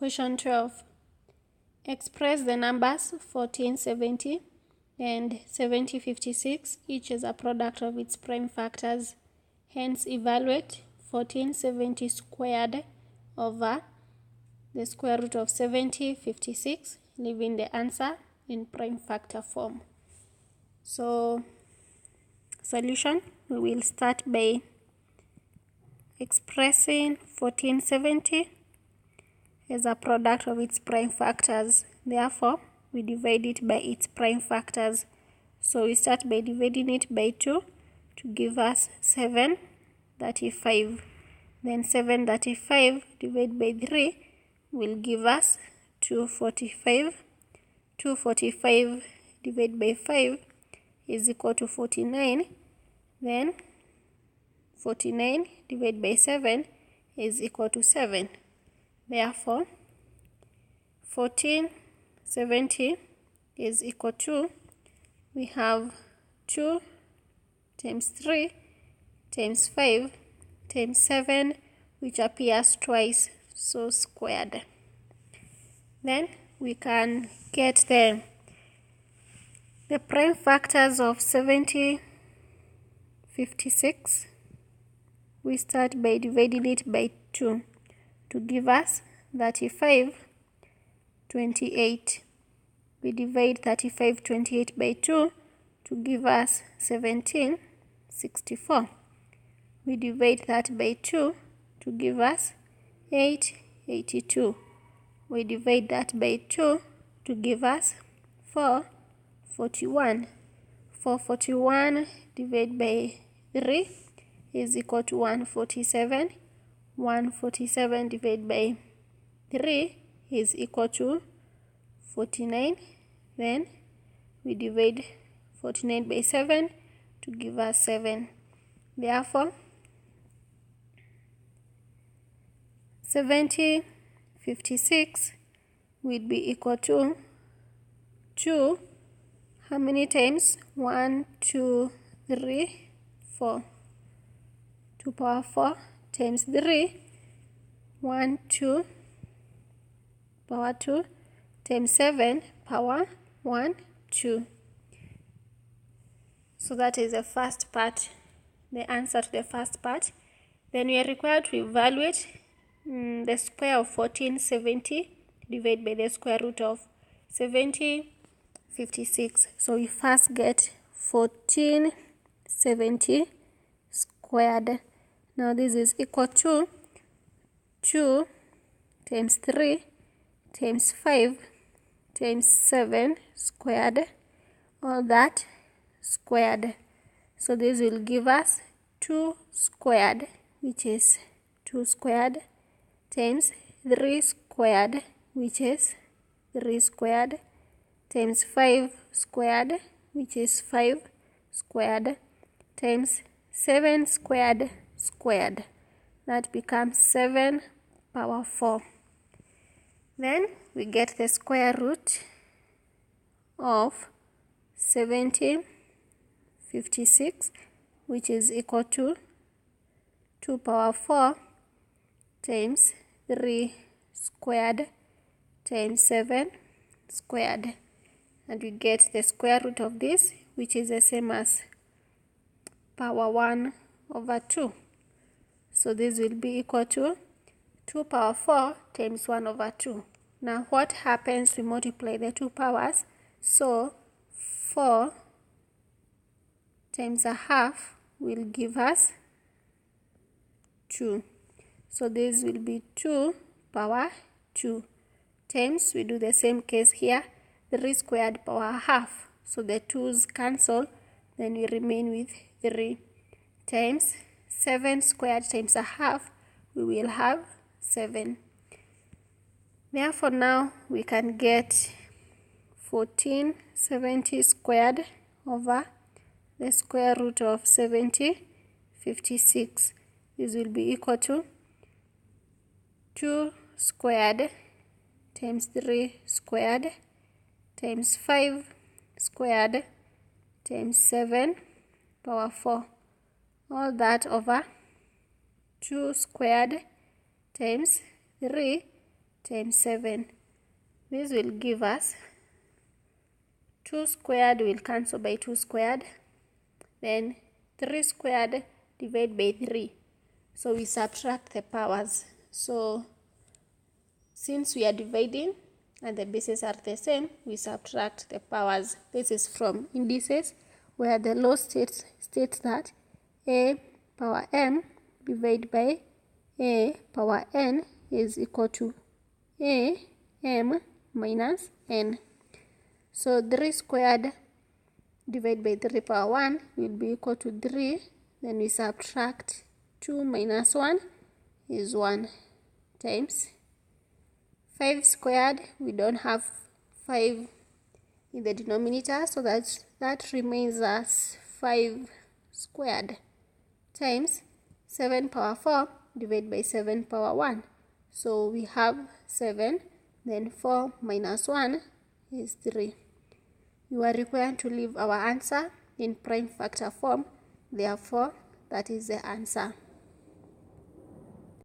Question 12. Express the numbers 1470 and 7056 each as a product of its prime factors. Hence, evaluate 1470 squared over the square root of 7056, leaving the answer in prime factor form. So, solution, we will start by expressing 1470 as a product of its prime factors. Therefore, we divide it by its prime factors. So we start by dividing it by 2 to give us 735. Then 735 divided by 3 will give us 245. 245 divided by 5 is equal to 49. Then 49 divided by 7 is equal to 7. Therefore, 1470 is equal to, we have 2 times 3 times 5 times 7, which appears twice, so squared. Then we can get the prime factors of 7056. We start by dividing it by 2 to give us 3528. We divide 3528 by 2 to give us 1764. We divide that by 2 to give us 882. We divide that by 2 to give us 441. 441 divided by 3 is equal to 147. 147 divided by 3 is equal to 49. Then we divide 49 by 7 to give us 7. Therefore, 7056 will be equal to 2. How many times? 1, 2, 3, 4. 2 power 4 times 3. 1, 2 power 2 times 7 power 1, 2. So that is the first part, the answer to the first part. Then we are required to evaluate the square of 1470 divided by the square root of 7056. So we first get 1470 squared. Now this is equal to 2 times 3 times 5 times 7 squared, all that squared. So this will give us 2 squared, which is 2 squared, times 3 squared, which is 3 squared, times 5 squared, which is 5 squared, times 7 squared squared. That becomes 7 power 4. Then we get the square root of 7056, which is equal to 2 power 4 times 3 squared times 7 squared. And we get the square root of this, which is the same as power 1 over 2. So this will be equal to 2 power 4 times 1 over 2. Now what happens? We multiply the two powers. So 4 times a half will give us 2. So this will be 2 power 2 times, we do the same case here, 3 squared power half. So the 2's cancel, then we remain with 3 times 7 squared times a half, we will have 7. Therefore now we can get 1470 squared over the square root of 7056. This will be equal to 2 squared times 3 squared times 5 squared times 7 power 4. All that over 2 squared times 3 times 7. This will give us 2 squared will cancel by 2 squared. Then 3 squared divided by 3. So we subtract the powers. So since we are dividing and the bases are the same, we subtract the powers. This is from indices, where the law states that a power m divided by a power n is equal to a m minus n. So 3 squared divided by 3 power 1 will be equal to 3. Then we subtract 2 minus 1 is 1 times 5 squared. We don't have 5 in the denominator, so that remains as 5 squared times 7 power 4 divided by 7 power 1. So we have 7, then 4 minus 1 is 3. You are required to leave our answer in prime factor form. Therefore, that is the answer.